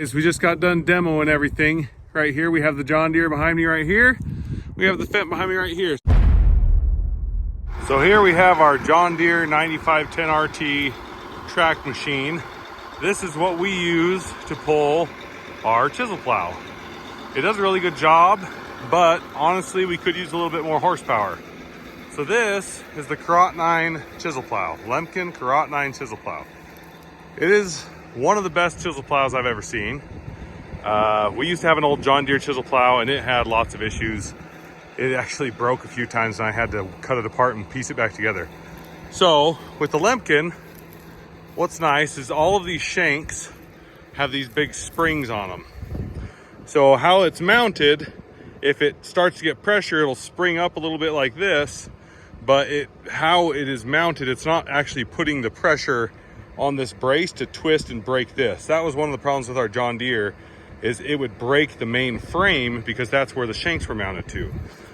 We just got done demoing everything. Right here we have the John Deere behind me right here. We have the Fendt behind me right here. So here we have our John Deere 9510 RT track machine. This is what we use to pull our chisel plow. It does a really good job, but honestly we could use a little bit more horsepower. So this is the Karot 9 chisel plow, Lemken Karot 9 chisel plow. It is one of the best chisel plows I've ever seen. We used to have an old John Deere chisel plow and it had lots of issues. It actually broke a few times and I had to cut it apart and piece it back together. So with the Lemken, what's nice is all of these shanks have these big springs on them. So how it's mounted, if it starts to get pressure, it'll spring up a little bit like this, but how it is mounted, it's not actually putting the pressure on this brace to twist and break this. That was one of the problems with our John Deere, is it would break the main frame because that's where the shanks were mounted to.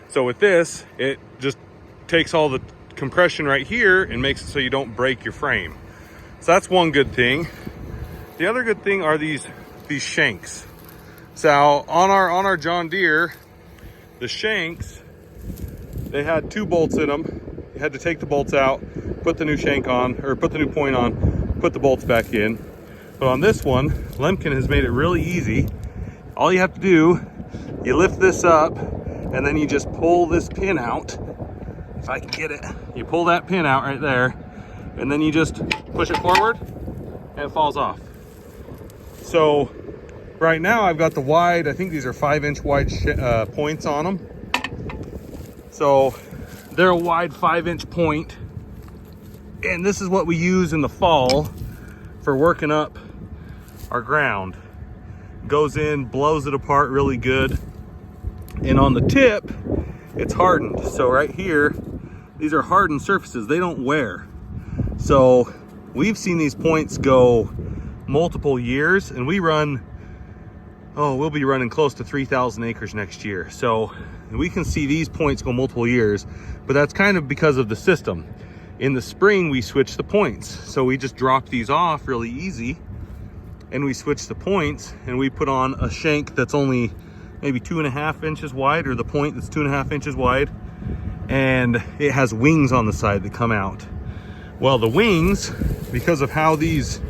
So with this, it just takes all the compression right here and makes it so you don't break your frame. So that's one good thing. The other good thing are these shanks. So on our John Deere, the shanks, they had 2 bolts in them. You had to take the bolts out, put the new shank on, or put the new point on, put the bolts back in. But on this one, Lemken has made it really easy. All you have to do, you lift this up and then you just pull this pin out. If I can get it, you pull that pin out right there and then you just push it forward and it falls off. So right now I've got the wide, I think these are 5-inch wide points on them. So they're a wide 5-inch point. And this is what we use in the fall for working up our ground. Goes in, blows it apart really good. And on the tip, it's hardened. So right here, these are hardened surfaces. They don't wear. So we've seen these points go multiple years, and we run, we'll be running close to 3,000 acres next year. So we can see these points go multiple years, but that's kind of because of the system. In the spring, we switch the points. So we just drop these off really easy and we switch the points and we put on a shank that's only maybe 2.5 inches wide, or the point that's 2.5 inches wide. And it has wings on the side that come out. Well, the wings, because of how these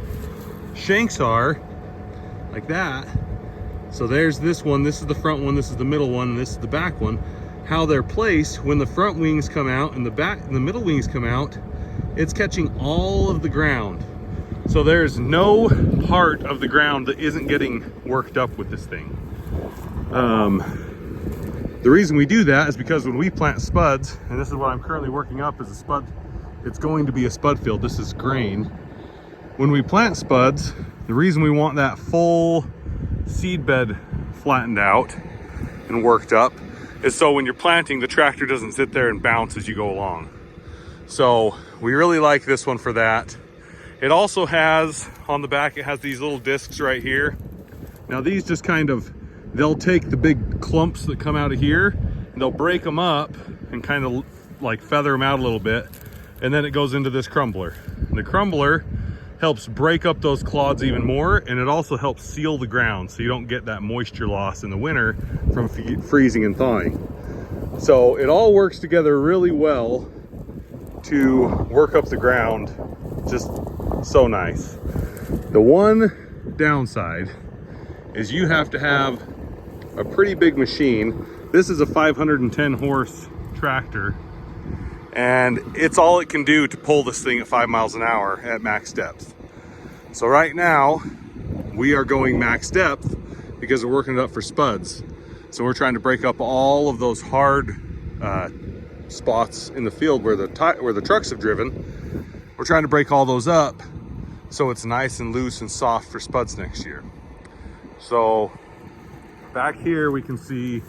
shanks are, like that. So there's this one, this is the front one, this is the middle one, and this is the back one. How they're placed, when the front wings come out and the middle wings come out, it's catching all of the ground. So there's no part of the ground that isn't getting worked up with this thing. The reason we do that is because when we plant spuds, and this is what I'm currently working up is a spud, it's going to be a spud field. This is grain. When we plant spuds, the reason we want that full seed bed flattened out and worked up is so when you're planting, the tractor doesn't sit there and bounce as you go along. So we really like this one for that. It also has, on the back, it has these little discs right here. Now these just kind of, they'll take the big clumps that come out of here and they'll break them up and kind of like feather them out a little bit. And then it goes into this crumbler. And the crumbler helps break up those clods even more, and it also helps seal the ground so you don't get that moisture loss in the winter from freezing and thawing. So it all works together really well to work up the ground. Just so nice. The one downside is you have to have a pretty big machine. This is a 510 horse tractor, and it's all it can do to pull this thing at 5 miles an hour at max depth. So right now we are going max depth because we're working it up for spuds. So we're trying to break up all of those hard spots in the field where the trucks have driven. We're trying to break all those up so it's nice and loose and soft for spuds next year. So back here we can see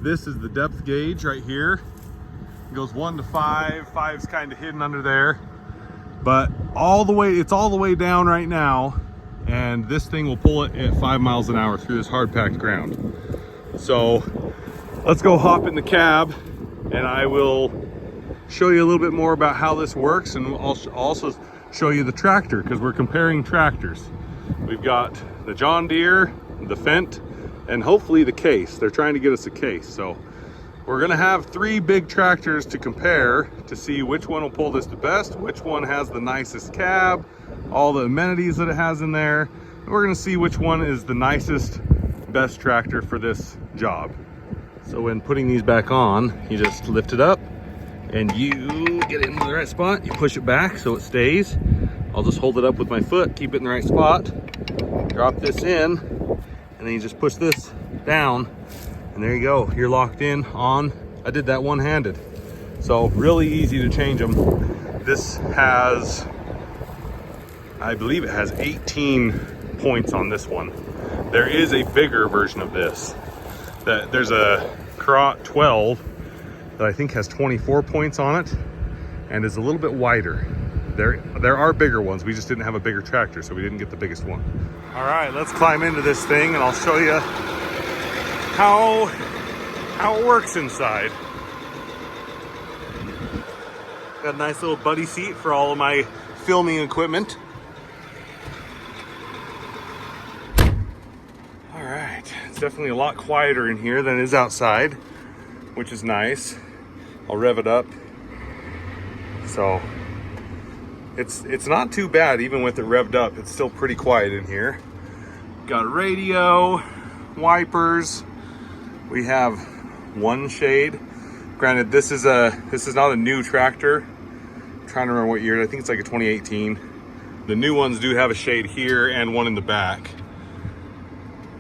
this is the depth gauge right here. It goes 1 to 5. 5's kind of hidden under there, but it's all the way down right now, and this thing will pull it at 5 miles an hour through this hard packed ground. So let's go hop in the cab and I will show you a little bit more about how this works, and I'll also show you the tractor because we're comparing tractors. We've got the John Deere, the Fendt, and hopefully the Case. They're trying to get us a Case. So we're gonna have 3 big tractors to compare to see which one will pull this the best, which one has the nicest cab, all the amenities that it has in there. And we're gonna see which one is the nicest, best tractor for this job. So when putting these back on, you just lift it up and you get it into the right spot. You push it back so it stays. I'll just hold it up with my foot, keep it in the right spot, drop this in, and then you just push this down, and there you go. You're locked in on. I did that one-handed. So really easy to change them. This has, I believe it has 18 points on this one. There is a bigger version of this. There's a Crot 12 that I think has 24 points on it and is a little bit wider. There are bigger ones. We just didn't have a bigger tractor, so we didn't get the biggest one. All right, let's climb into this thing and I'll show you how it works inside. Got a nice little buddy seat for all of my filming equipment. All right, it's definitely a lot quieter in here than it is outside, which is nice. I'll rev it up. So it's not too bad, even with it revved up. It's still pretty quiet in here. Got a radio, wipers. We have one shade. Granted, this is not a new tractor. I'm trying to remember what year. I think it's like a 2018. The new ones do have a shade here and one in the back.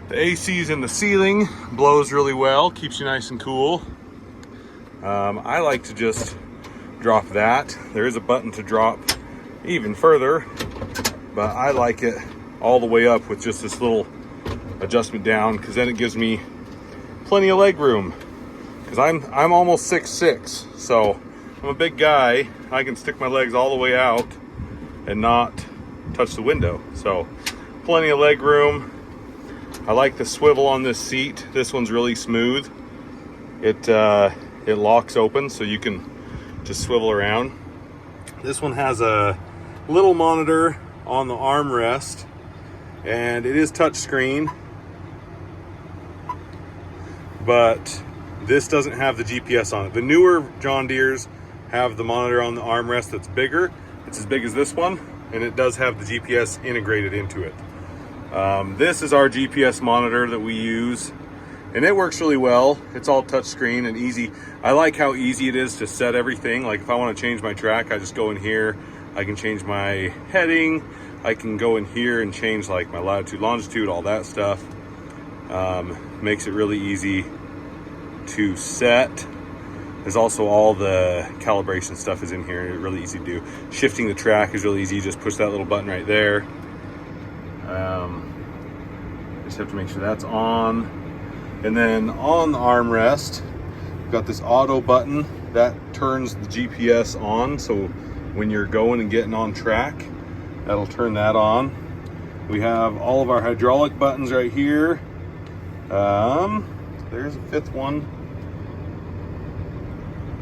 The AC's in the ceiling, blows really well, keeps you nice and cool. I like to just drop that. There is a button to drop even further, but I like it all the way up with just this little adjustment down, because then it gives me plenty of leg room, because I'm almost 6'6", so I'm a big guy. I can stick my legs all the way out and not touch the window, so plenty of leg room. I like the swivel on this seat. This one's really smooth. It locks open so you can just swivel around. This one has a little monitor on the armrest, and it is touch screen, but this doesn't have the GPS on it. The newer John Deeres have the monitor on the armrest that's bigger. It's as big as this one, and it does have the GPS integrated into it. This is our GPS monitor that we use, and it works really well. It's all touch screen and easy. I like how easy it is to set everything. Like if I want to change my track, I just go in here. I can change my heading. I can go in here and change like my latitude, longitude, all that stuff. Makes it really easy to set. There's also all the calibration stuff is in here. It's really easy to do. Shifting the track is really easy. You just push that little button right there. Just have to make sure that's on. And then on the armrest, we've got this auto button that turns the GPS on. So when you're going and getting on track, that'll turn that on. We have all of our hydraulic buttons right here. There's a 5th one.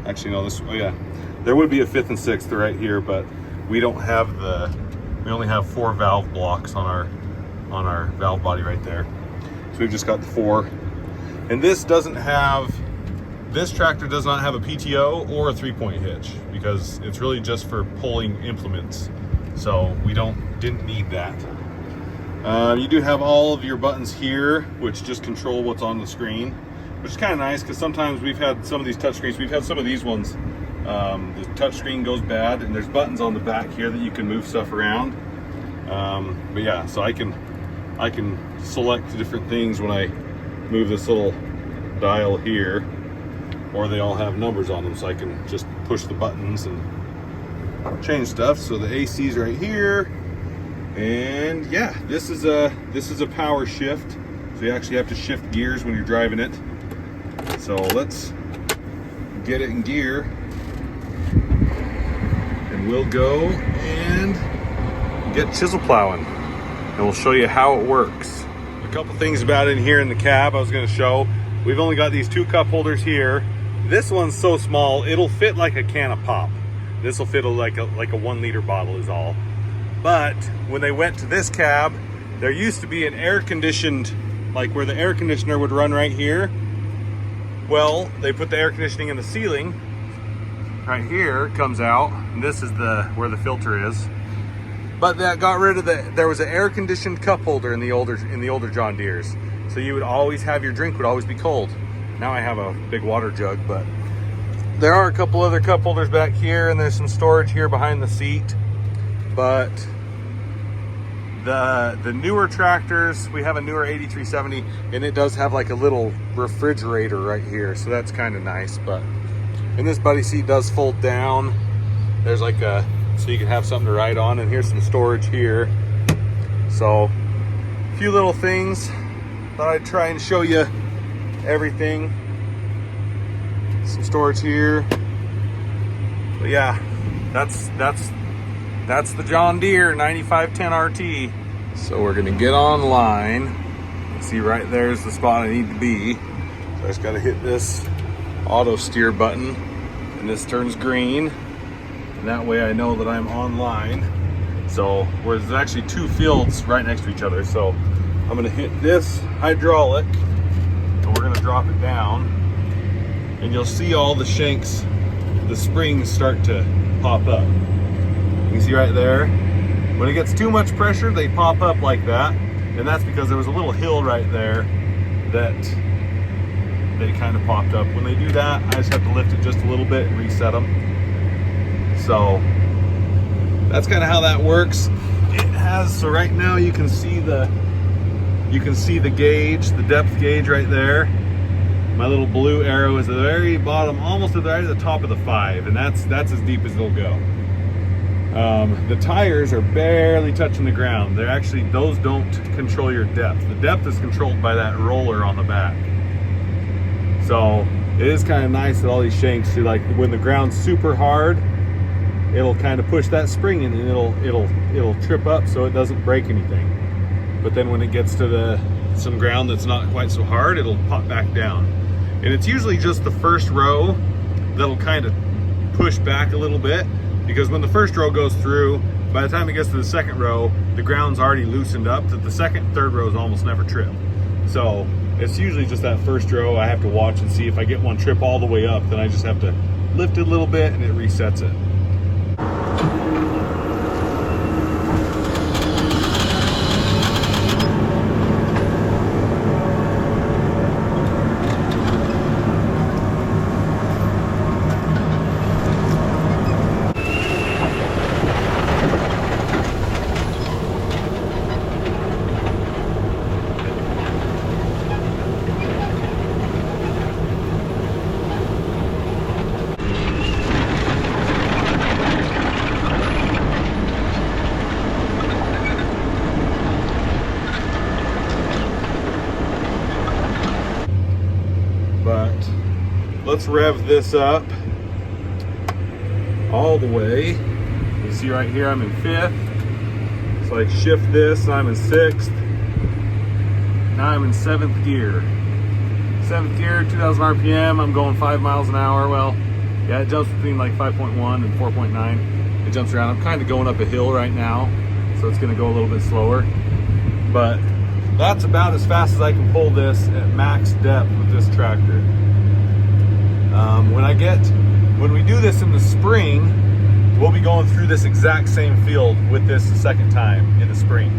Actually, no, oh yeah. There would be a 5th and 6th right here, but we don't have we only have 4 valve blocks on our valve body right there. So we've just got the 4. And this tractor does not have a PTO or a 3-point hitch, because it's really just for pulling implements. So we didn't need that. You do have all of your buttons here, which just control what's on the screen, which is kind of nice, because sometimes we've had some of these touch screens. We've had some of these ones. The touch screen goes bad, and there's buttons on the back here that you can move stuff around. But yeah, so I can select different things when I move this little dial here, or they all have numbers on them, so I can just push the buttons and change stuff. So the AC's right here, and yeah, this is a power shift, so you actually have to shift gears when you're driving it. So let's get it in gear, and we'll go and get chisel plowing, and we'll show you how it works. A couple things about in here in the cab I was going to show. We've only got these 2 cup holders here. This one's so small, it'll fit like a can of pop. This will fit like a 1 liter bottle is all. But when they went to this cab, there used to be an air conditioned, like where the air conditioner would run right here. Well, they put the air conditioning in the ceiling. Right here comes out, and this is where the filter is. But that got rid of there was an air conditioned cup holder in the older John Deeres. So you would always have, your drink would always be cold. Now I have a big water jug, but there are a couple other cup holders back here, and there's some storage here behind the seat. But the newer tractors, we have a newer 8370, and it does have like a little refrigerator right here, so that's kind of nice. But and this buddy seat does fold down. There's like so you can have something to write on, and here's some storage here. So a few little things. Thought I'd try and show you everything. Some storage here. But yeah, that's the John Deere 9510 RT. So we're gonna get online. See, right there's the spot I need to be. So I just gotta hit this auto steer button, and this turns green. And that way I know that I'm online. So there's actually two fields right next to each other. So I'm gonna hit this hydraulic, and we're gonna drop it down. And you'll see all the shanks, the springs start to pop up. You can see right there. When it gets too much pressure, they pop up like that. And that's because there was a little hill right there that they kind of popped up. When they do that, I just have to lift it just a little bit and reset them. So that's kind of how that works. It has, so right now you can see the gauge, the depth gauge right there. My little blue arrow is at the very bottom, almost at the top of the 5, and that's as deep as they'll go. The tires are barely touching the ground. They're actually, those don't control your depth. The depth is controlled by that roller on the back. So it is kind of nice that all these shanks, see, like when the ground's super hard, it'll kind of push that spring in, and it'll trip up so it doesn't break anything. But then when it gets to some ground that's not quite so hard, it'll pop back down. And it's usually just the first row that'll kind of push back a little bit, because when the first row goes through, by the time it gets to the second row, the ground's already loosened up, that the second, third rows almost never trip. So it's usually just that first row I have to watch and see. If I get one trip all the way up, then I just have to lift it a little bit and it resets it. Let's rev this up all the way. You see right here I'm in 5th. So I shift this and I'm in 6th. Now I'm in 7th gear. 7th gear, 2,000 RPM. I'm going 5 miles an hour. Well, yeah, it jumps between like 5.1 and 4.9. It jumps around. I'm kind of going up a hill right now, so it's going to go a little bit slower. But that's about as fast as I can pull this at max depth with this tractor. When we do this in the spring, we'll be going through this exact same field with this the second time in the spring.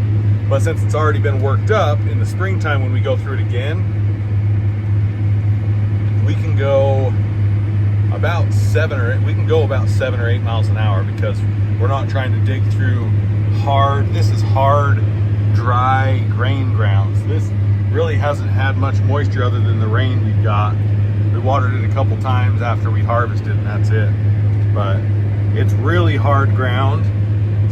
But since it's already been worked up, in the springtime when we go through it again, we can go about 7 or 8 miles an hour, because we're not trying to dig through this is hard, dry grain grounds. This really hasn't had much moisture other than the rain we've got. We watered it a couple times after we harvested, and that's it. But it's really hard ground,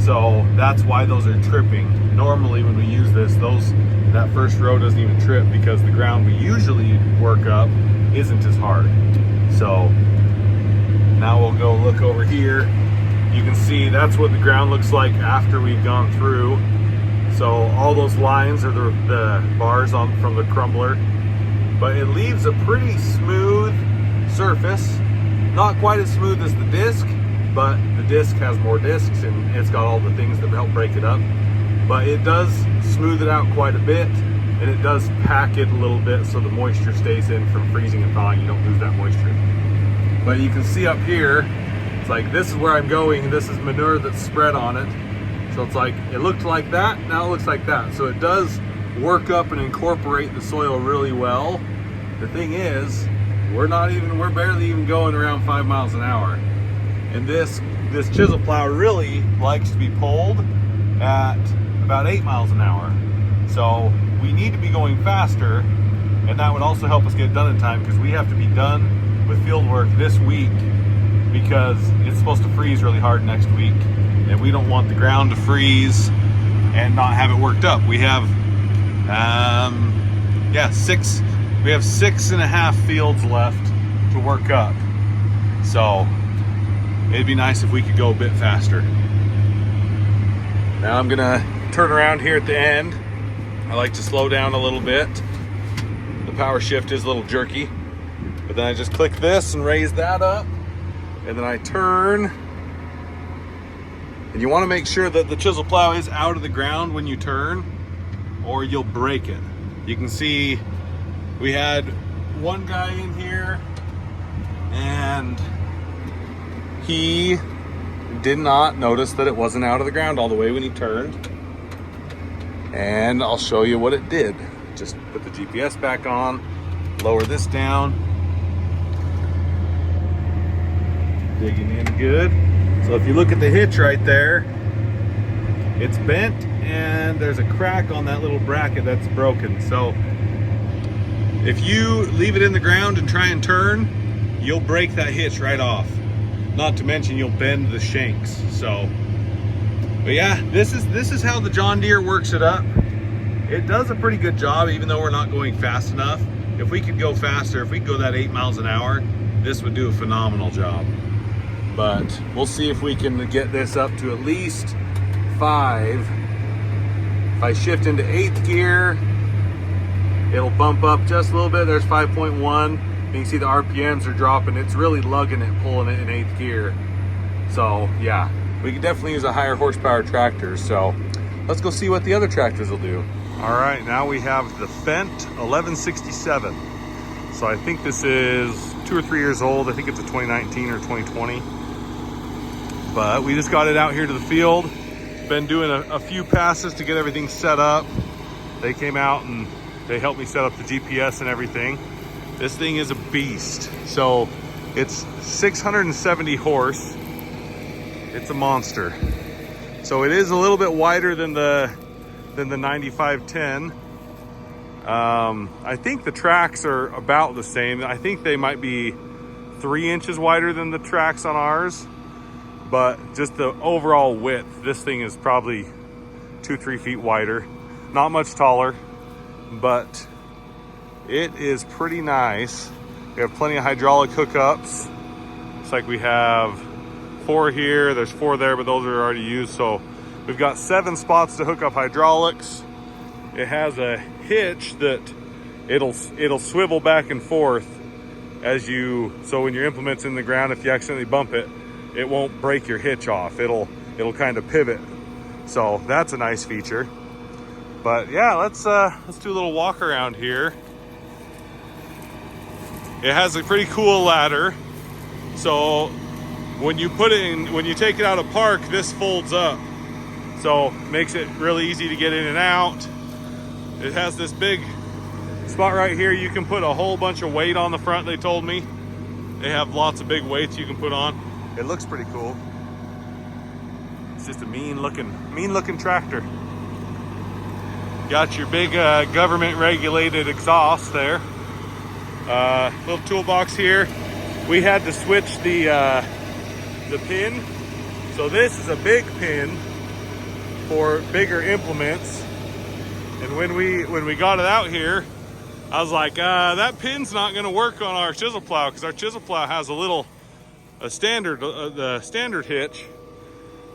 so that's why those are tripping. Normally when we use this, that first row doesn't even trip, because the ground we usually work up isn't as hard. So now we'll go look over here. You can see that's what the ground looks like after we've gone through. So all those lines are the bars from the crumbler. But it leaves a pretty smooth surface. Not quite as smooth as the disc, but the disc has more discs, and it's got all the things that help break it up. but it does smooth it out quite a bit, and it does pack it a little bit so the moisture stays in from freezing and thawing. You don't lose that moisture. But you can see up here, it's like this is where I'm going, and this is manure that's spread on it. So it's like, it looked like that, now it looks like that. So it does work up and incorporate the soil really well. The thing is, we're barely even going around 5 miles an hour. And this chisel plow really likes to be pulled at about 8 miles an hour. So we need to be going faster, and that would also help us get done in time, because we have to be done with field work this week, because it's supposed to freeze really hard next week, and we don't want the ground to freeze and not have it worked up. We have 6.5 fields left to work up, so it'd be nice if we could go a bit faster. Now I'm gonna turn around here at the end. I like to slow down a little bit. The power shift is a little jerky, but then I just click this and raise that up, and then I turn. And you want to make sure that the chisel plow is out of the ground when you turn, or you'll break it. You can see we had one guy in here, and he did not notice that it wasn't out of the ground all the way when he turned. And I'll show you what it did. Just put the GPS back on, lower this down. Digging in good. So if you look at the hitch right there, it's bent, and there's a crack on that little bracket that's broken. So if you leave it in the ground and try and turn, you'll break that hitch right off. Not to mention you'll bend the shanks. So, but yeah, this is how the John Deere works it up. It does a pretty good job, even though we're not going fast enough. If we could go faster, if we could go that 8 miles an hour, this would do a phenomenal job. But we'll see if we can get this up to at least 5. If I shift into 8th gear, it'll bump up just a little bit. There's 5.1. You can see the RPMs are dropping. It's really lugging it, pulling it in 8th gear. So yeah, we could definitely use a higher horsepower tractor. So let's go see what the other tractors will do. All right, now we have the Fendt 1167. So I think this is 2 or 3 years old. I think it's a 2019 or 2020. But we just got it out here to the field. Been doing a few passes to get everything set up. They came out and they helped me set up the GPS and everything. This thing is a beast. So it's 670 horse. It's a monster. So it is a little bit wider than the 9510. I think the tracks are about the same. I think they might be 3 inches wider than the tracks on ours, but just the overall width, this thing is probably 2-3 feet wider. Not much taller, but it is pretty nice. We have plenty of hydraulic hookups. Looks like we have 4 here, there's 4 there, but those are already used. So we've got 7 spots to hook up hydraulics. It has a hitch that it'll swivel back and forth so when your implement's in the ground, if you accidentally bump it, it won't break your hitch off. It'll kind of pivot. So that's a nice feature. But yeah, let's do a little walk around here. It has a pretty cool ladder. So when you take it out of park, this folds up. So makes it really easy to get in and out. It has this big spot right here. You can put a whole bunch of weight on the front, they told me. They have lots of big weights you can put on. It looks pretty cool. It's just a mean looking tractor. Got your big government regulated exhaust there. Little toolbox here. We had to switch the pin. So this is a big pin for bigger implements. And when we got it out here, I was like, that pin's not gonna work on our chisel plow, because our chisel plow has the standard hitch,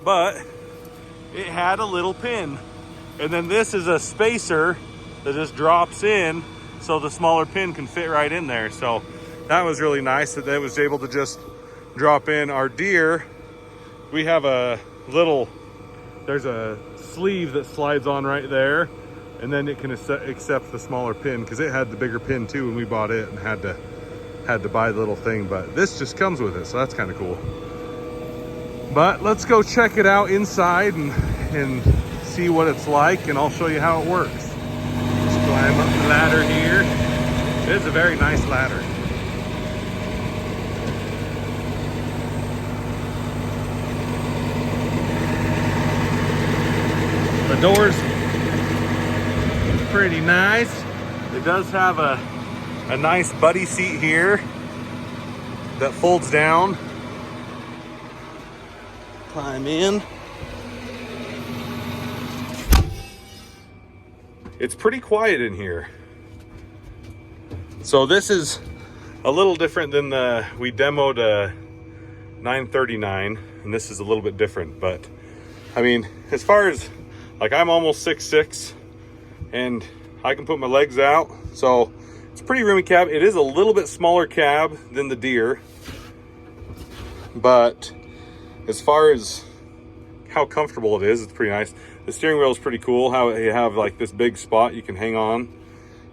but it had a little pin. And then this is a spacer that just drops in so the smaller pin can fit right in there. So that was really nice that it was able to just drop in. Our Deere, we have there's a sleeve that slides on right there, and then it can accept the smaller pin, because it had the bigger pin too when we bought it and had to buy the little thing, but this just comes with it, so that's kind of cool. But let's go check it out inside and see what it's like, and I'll show you how it works. Just climb up the ladder here. It is a very nice ladder. The door's pretty nice. It does have a nice buddy seat here that folds down. Climb in. It's pretty quiet in here. So this is a little different than we demoed a 939, and this is a little bit different. But I mean, as far as, like, I'm almost 6'6", and I can put my legs out, so it's a pretty roomy cab. It is a little bit smaller cab than the Deere, but as far as how comfortable it is, it's pretty nice. The steering wheel is pretty cool, how you have like this big spot you can hang on,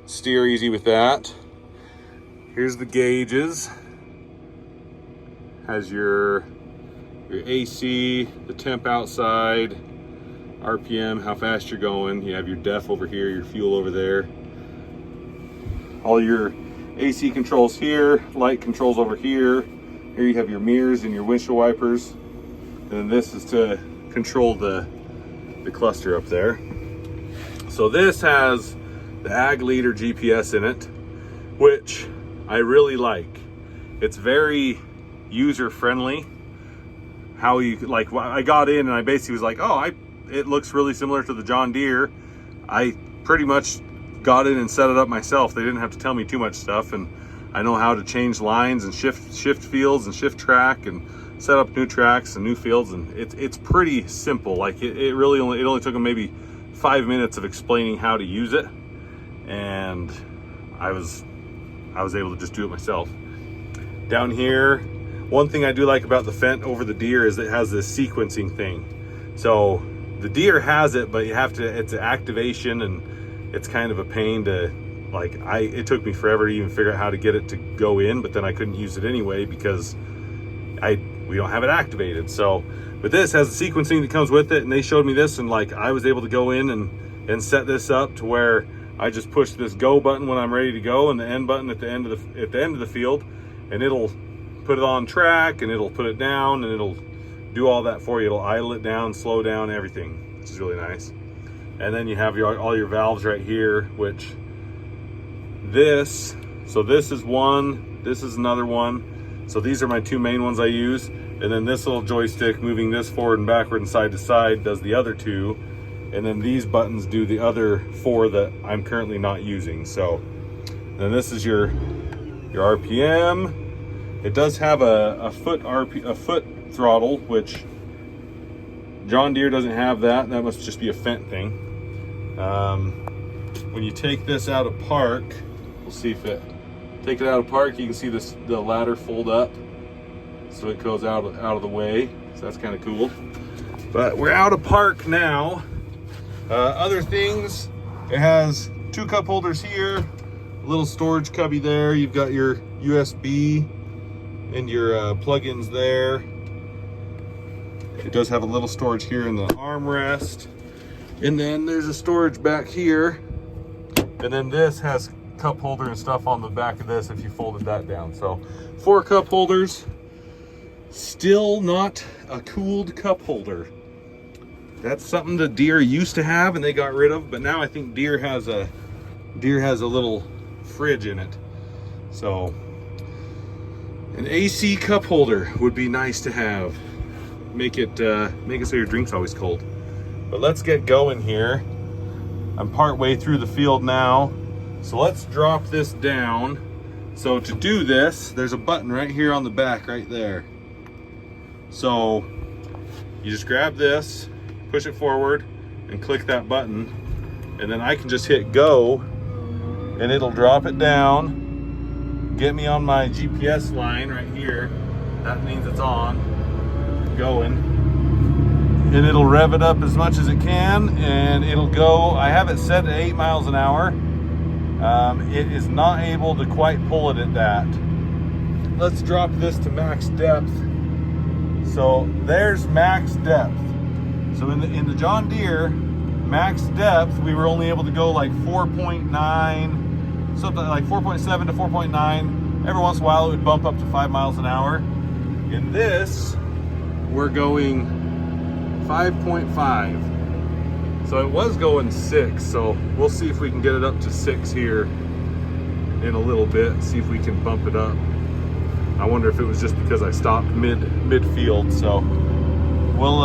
steer easy with that. Here's the gauges. Has your AC, the temp outside, RPM, how fast you're going. You have your def over here, your fuel over there. All your AC controls here, light controls over here. Here you have your mirrors and your windshield wipers. And then this is to control the cluster up there. So this has the Ag Leader GPS in it, which I really like. It's very user friendly. How you, like, I got in and I basically was like, oh, it looks really similar to the John Deere. I pretty much got in and set it up myself. They didn't have to tell me too much stuff, and I know how to change lines and shift fields and shift track and set up new tracks and new fields, and it's pretty simple. Like it only took them maybe 5 minutes of explaining how to use it, and I was able to just do it myself. Down here, one thing I do like about the Fendt over the Deere is it has this sequencing thing. So the Deere has it, but you have to, it's an activation, and it's kind of a pain to, like, it took me forever to even figure out how to get it to go in, but then I couldn't use it anyway because we don't have it activated. So, but this has the sequencing that comes with it, and they showed me this, and like I was able to go in and set this up to where I just push this go button when I'm ready to go, and the end button at the end of the field, and it'll put it on track, and it'll put it down, and it'll do all that for you. It'll idle it down, slow down, everything, which is really nice. And then you have all your valves right here, which this is one, this is another one. So these are my two main ones I use. And then this little joystick moving this forward and backward and side to side does the other two. And then these buttons do the other four that I'm currently not using. So then this is your RPM. It does have a foot throttle, which John Deere doesn't have that. That must just be a Fendt thing. When you take this out of park, we'll see if take it out of park, you can see the ladder fold up, so it goes out of the way. So that's kind of cool. But we're out of park now. Other things, it has two cup holders here, a little storage cubby there. You've got your USB and your plug-ins there. It does have a little storage here in the armrest. And then there's a storage back here. And then this has cup holder and stuff on the back of this if you folded that down. So 4 cup holders. Still not a cooled cup holder. That's something the Deere used to have and they got rid of, but now I think Deere has a little fridge in it. So an AC cup holder would be nice to have. Make it so your drink's always cold. But let's get going here. I'm part way through the field now. So let's drop this down. So to do this, there's a button right here on the back right there. So you just grab this, push it forward, and click that button. And then I can just hit go, and it'll drop it down, get me on my GPS line right here. That means it's on, going. and it'll rev it up as much as it can, and it'll go. I have it set at 8 miles an hour. It is not able to quite pull it at that. Let's drop this to max depth. So there's max depth. So in the John Deere, max depth, we were only able to go like 4.9, something like 4.7 to 4.9. Every once in a while it would bump up to 5 miles an hour. In this, we're going 5.5. So it was going 6, so we'll see if we can get it up to 6 here in a little bit, see if we can bump it up. I wonder if it was just because I stopped mid-field, so we'll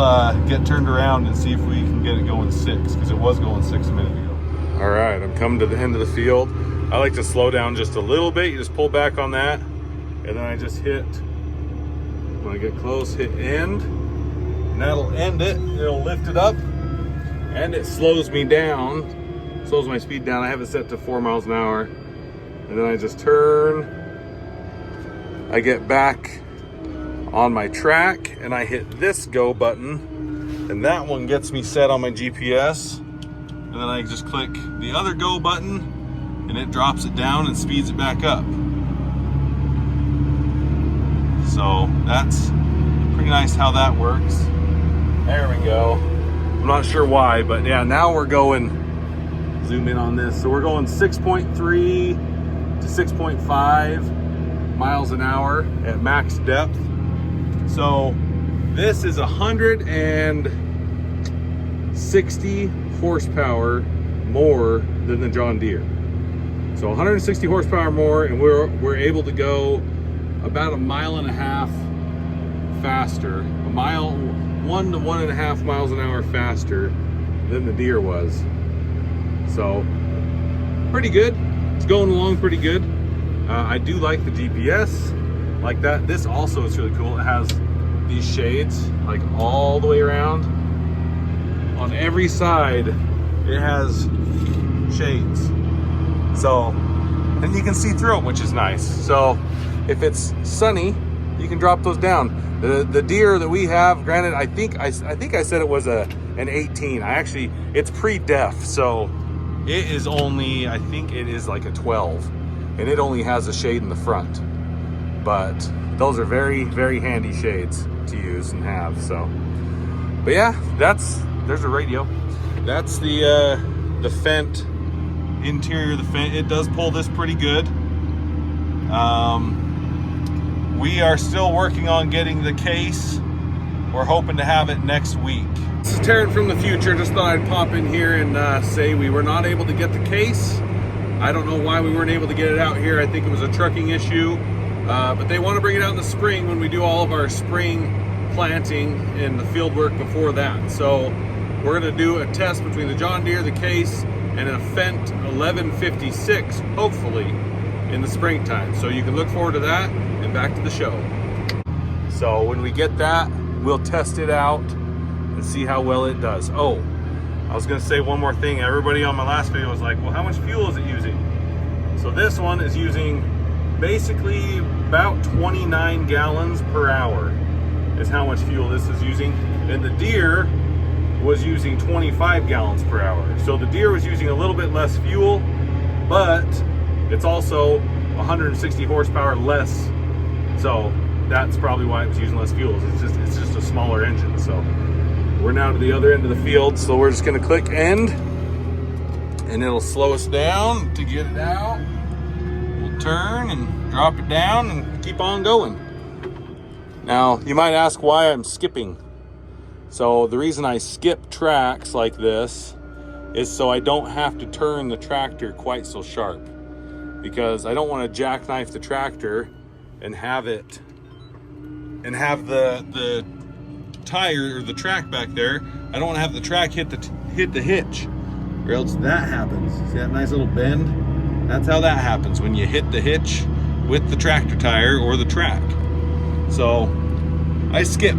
get turned around and see if we can get it going 6, because it was going 6 a minute ago. All right, I'm coming to the end of the field. I like to slow down just a little bit. You just pull back on that, and then I just hit, when I get close, hit end, and that'll end it. It'll lift it up, and it slows me down, slows my speed down. I have it set to 4 miles an hour, and then I just turn. I get back on my track, and I hit this go button, and that one gets me set on my GPS. And then I just click the other go button, and it drops it down and speeds it back up. So that's pretty nice how that works. There we go. I'm not sure why, but yeah, now we're going, zoom in on this. So we're going 6.3 to 6.5 miles an hour at max depth. So this is 160 horsepower more than the John Deere. So 160 horsepower more, and we're able to go about 1.5 miles faster, 1 to 1.5 miles an hour faster than the Deere was. So pretty good. It's going along pretty good. I do like the GPS like that. This also is really cool. It has these shades like all the way around. On every side, it has shades. So, and you can see through them, which is nice. So if it's sunny, you can drop those down. The Deere that we have, granted, I think I said it was an 18. It's pre-def, so it is only, I think it is like a 12. And it only has a shade in the front, but those are very, very handy shades to use and have. So, but yeah, there's a radio. That's the Fendt interior of the Fendt. It does pull this pretty good. We are still working on getting the case. We're hoping to have it next week. This is Taryn from the future. Just thought I'd pop in here and say we were not able to get the case. I don't know why we weren't able to get it out here. I think it was a trucking issue, but they want to bring it out in the spring when we do all of our spring planting and the field work before that. So we're going to do a test between the John Deere, the case, and a Fendt 1156, hopefully in the springtime. So you can look forward to that, and back to the show. So when we get that, we'll test it out and see how well it does. Oh, I was gonna say one more thing. Everybody on my last video was like, well, how much fuel is it using? So this one is using basically about 29 gallons per hour is how much fuel this is using. And the Deere was using 25 gallons per hour. So the Deere was using a little bit less fuel, but it's also 160 horsepower less. So that's probably why it was using less fuel. It's just a smaller engine. So we're now to the other end of the field, so we're just gonna click end, and it'll slow us down to get it out. We'll turn and drop it down and keep on going. Now, you might ask why I'm skipping. So the reason I skip tracks like this is so I don't have to turn the tractor quite so sharp, because I don't want to jackknife the tractor and have the tire or the track back there. I don't want to have the track hit the hitch, or else that happens. See that nice little bend? That's how that happens, when you hit the hitch with the tractor tire or the track. So I skip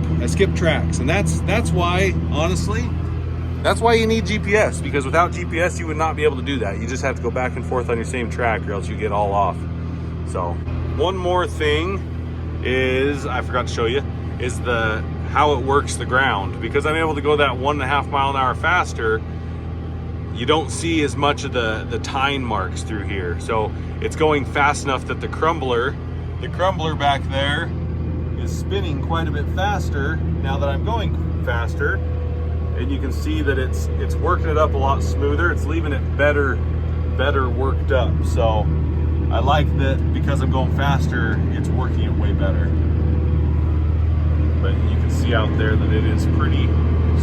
tracks, and that's why, honestly, that's why you need GPS, because without GPS you would not be able to do that. You just have to go back and forth on your same track, or else you get all off. So one more thing is, I forgot to show you, is how it works the ground. Because I'm able to go that 1.5 mile an hour faster, you don't see as much of the tine marks through here. So it's going fast enough that the crumbler back there is spinning quite a bit faster now that I'm going faster. And you can see that it's working it up a lot smoother. It's leaving it better worked up. So I like that because I'm going faster, it's working it way better. But you can see out there that it is pretty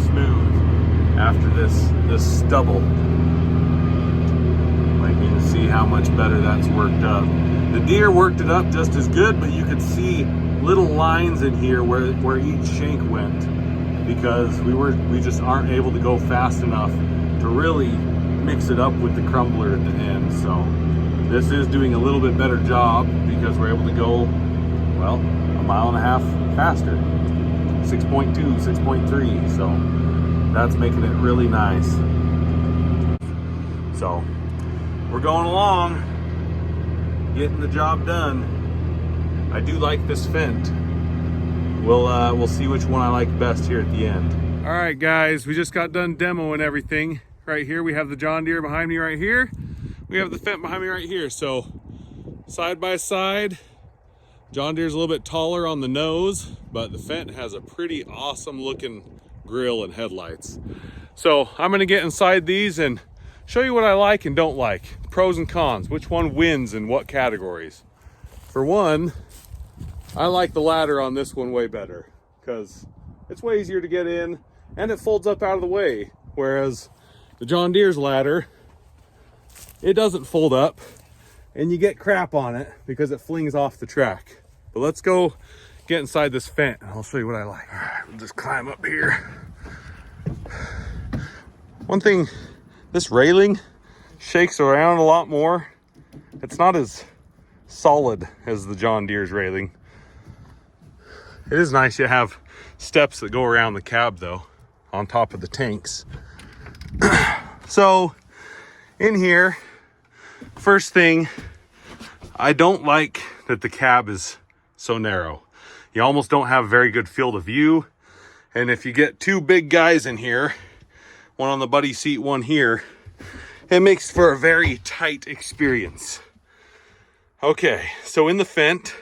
smooth after this stubble. Like, you can see how much better that's worked up. The Deere worked it up just as good, but you could see little lines in here where each shank went, because we just aren't able to go fast enough to really mix it up with the crumbler at the end. So this is doing a little bit better job because we're able to go, well, 1.5 miles faster, 6.2, 6.3. So that's making it really nice. So we're going along, getting the job done. I do like this Fendt. We'll see which one I like best here at the end. All right, guys, we just got done demoing everything. Right here, we have the John Deere behind me right here. We have the Fendt behind me right here. So side by side, John Deere's a little bit taller on the nose, but the Fendt has a pretty awesome looking grill and headlights. So I'm gonna get inside these and show you what I like and don't like, pros and cons, which one wins in what categories. For one, I like the ladder on this one way better because it's way easier to get in and it folds up out of the way. Whereas the John Deere's ladder, it doesn't fold up and you get crap on it because it flings off the track. But let's go get inside this Fendt and I'll show you what I like. All right, we'll just climb up here. One thing, this railing shakes around a lot more. It's not as solid as the John Deere's railing. It is nice to have steps that go around the cab though, on top of the tanks. So in here, first thing, I don't like that the cab is so narrow. You almost don't have very good field of view. And if you get two big guys in here, one on the buddy seat, one here, it makes for a very tight experience. Okay, so in the Fendt,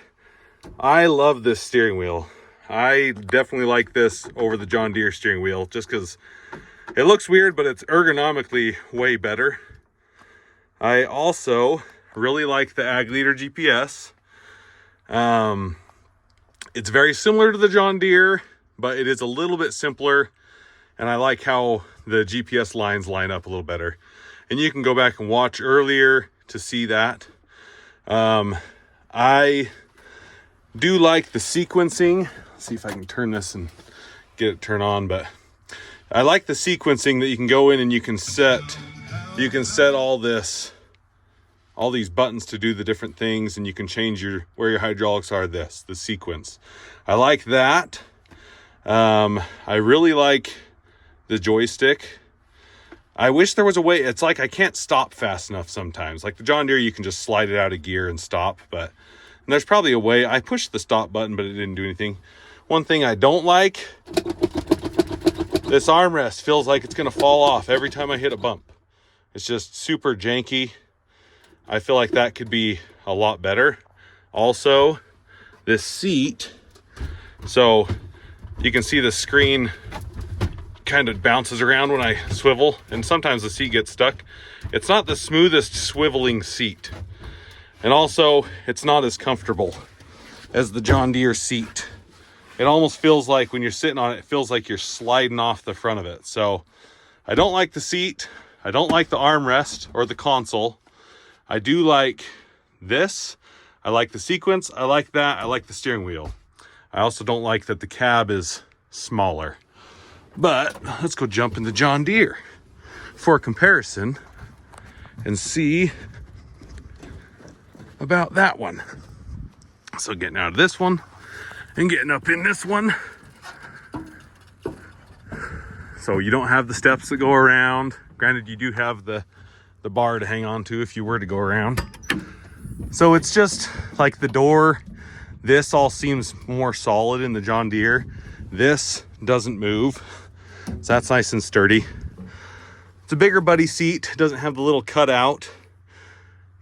I love this steering wheel. I definitely like this over the John Deere steering wheel just because it looks weird, but it's ergonomically way better. I also really like the Ag Leader GPS. It's very similar to the John Deere, but it is a little bit simpler. And I like how the GPS lines line up a little better. And you can go back and watch earlier to see that. I do like the sequencing. Let's see if I can turn this and get it turned on, but I like the sequencing that you can go in and you can set all these buttons to do the different things, and you can change where your hydraulics are, the sequence. I like that. I really like the joystick. I wish there was a way. It's like I can't stop fast enough sometimes. Like the John Deere, you can just slide it out of gear and stop, and there's probably a way. I pushed the stop button, but it didn't do anything. One thing I don't like, this armrest feels like it's gonna fall off every time I hit a bump. It's just super janky. I feel like that could be a lot better. Also, this seat, so you can see the screen kind of bounces around when I swivel, and sometimes the seat gets stuck. It's not the smoothest swiveling seat. And also, it's not as comfortable as the John Deere seat. It almost feels like when you're sitting on it, it feels like you're sliding off the front of it. So I don't like the seat. I don't like the armrest or the console. I do like this. I like the sequence. I like that. I like the steering wheel. I also don't like that the cab is smaller. But let's go jump in the John Deere for a comparison and see about that one. So getting out of this one and getting up in this one. So you don't have the steps that go around. Granted, you do have the bar to hang on to if you were to go around. So it's just like the door. This all seems more solid in the John Deere. This doesn't move, so that's nice and sturdy. It's a bigger buddy seat, it doesn't have the little cutout.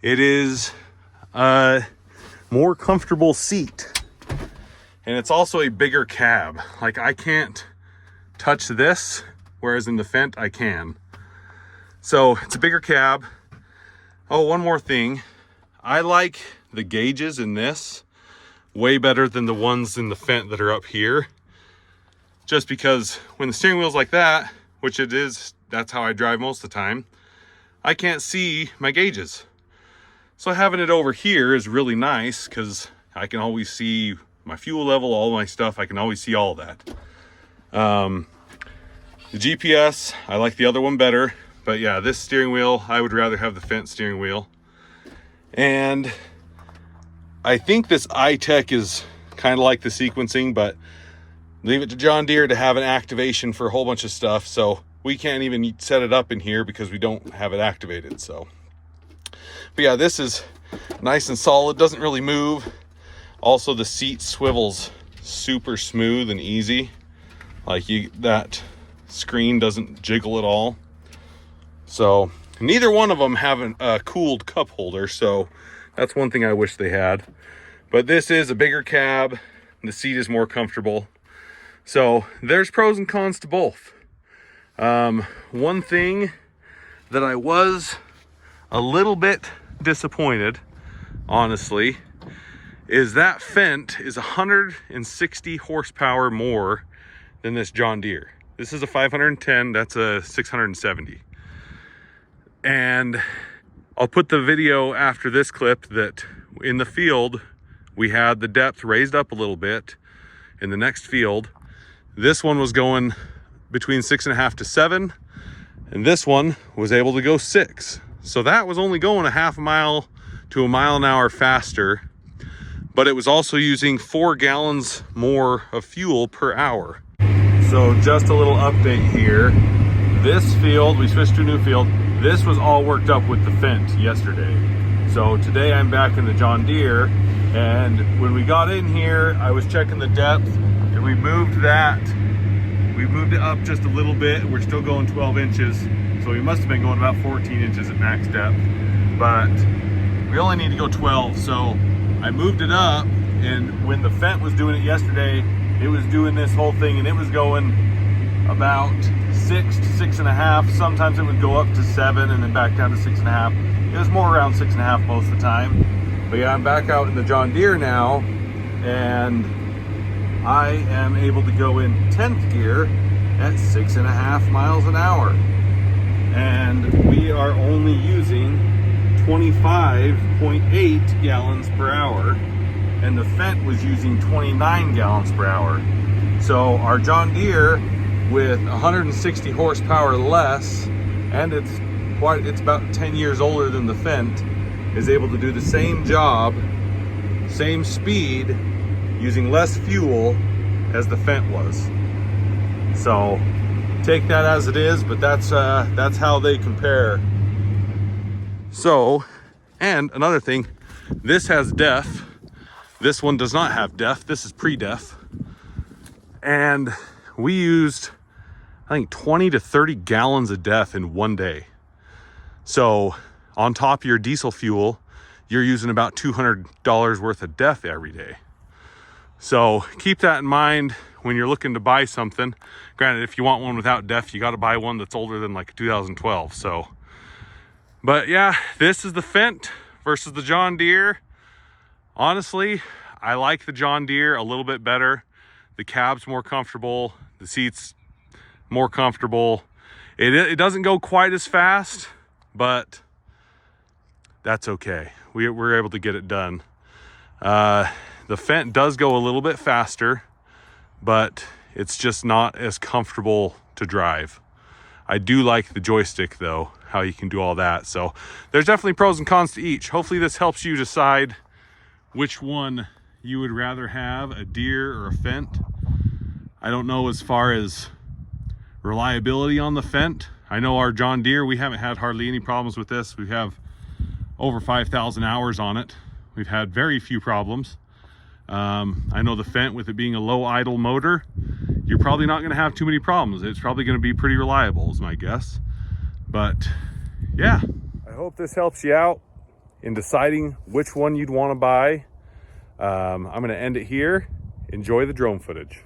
It is a more comfortable seat. And it's also a bigger cab. Like, I can't touch this, whereas in the Fendt I can. So it's a bigger cab. Oh, one more thing. I like the gauges in this way better than the ones in the Fendt that are up here. Just because when the steering wheel's like that, which it is, that's how I drive most of the time, I can't see my gauges. So having it over here is really nice because I can always see my fuel level, all my stuff. I can always see all that. The GPS, I like the other one better, but yeah, this steering wheel, I would rather have the Fendt steering wheel. And I think this iTech is kind of like the sequencing, but leave it to John Deere to have an activation for a whole bunch of stuff. So we can't even set it up in here because we don't have it activated. So, but yeah, this is nice and solid, doesn't really move. Also, the seat swivels super smooth and easy. Like, that screen doesn't jiggle at all. So neither one of them have a cooled cup holder, so that's one thing I wish they had. But this is a bigger cab, the seat is more comfortable. So there's pros and cons to both. One thing that I was a little bit disappointed, honestly, is that Fendt is 160 horsepower more than this John Deere. This is a 510, that's a 670. And I'll put the video after this clip that in the field, we had the depth raised up a little bit. In the next field, this one was going between 6.5 to 7, and this one was able to go 6. So that was only going a half a mile to a mile an hour faster, but it was also using 4 gallons more of fuel per hour. So just a little update here. This field, we switched to a new field. This was all worked up with the Fendt yesterday. So today I'm back in the John Deere, and when we got in here, I was checking the depth, and we moved that. We moved it up just a little bit. We're still going 12 inches. So we must have been going about 14 inches at max depth, but we only need to go 12. So I moved it up, and when the Fendt was doing it yesterday, it was doing this whole thing, and it was going about 6 to 6.5. Sometimes it would go up to 7 and then back down to 6.5. It was more around 6.5 most of the time. But yeah, I'm back out in the John Deere now, and I am able to go in 10th gear at 6.5 miles an hour. And we are only using 25.8 gallons per hour, and the Fendt was using 29 gallons per hour. So our John Deere, with 160 horsepower less, and it's about 10 years older than the Fendt, is able to do the same job, same speed, using less fuel as the Fendt was. So take that as it is, but that's how they compare. So, and another thing, this has DEF. This one does not have DEF. This is pre-DEF. And we used, I think, 20 to 30 gallons of DEF in one day. So on top of your diesel fuel, you're using about $200 worth of DEF every day. So keep that in mind when you're looking to buy something. Granted, if you want one without DEF, you got to buy one that's older than like 2012. So, but yeah, this is the Fendt versus the John Deere. Honestly, I like the John Deere a little bit better. The cab's more comfortable, the seat's more comfortable. It doesn't go quite as fast, but that's okay. We're able to get it done. The Fendt does go a little bit faster, but it's just not as comfortable to drive. I do like the joystick though, how you can do all that. So there's definitely pros and cons to each. Hopefully this helps you decide which one you would rather have, a Deere or a Fendt. I don't know as far as reliability on the Fendt. I know our John Deere, we haven't had hardly any problems with this. We have over 5,000 hours on it. We've had very few problems. I know the Fendt, with it being a low idle motor, you're probably not going to have too many problems. It's probably going to be pretty reliable is my guess. But yeah, I hope this helps you out in deciding which one you'd want to buy. I'm going to end it here. Enjoy the drone footage.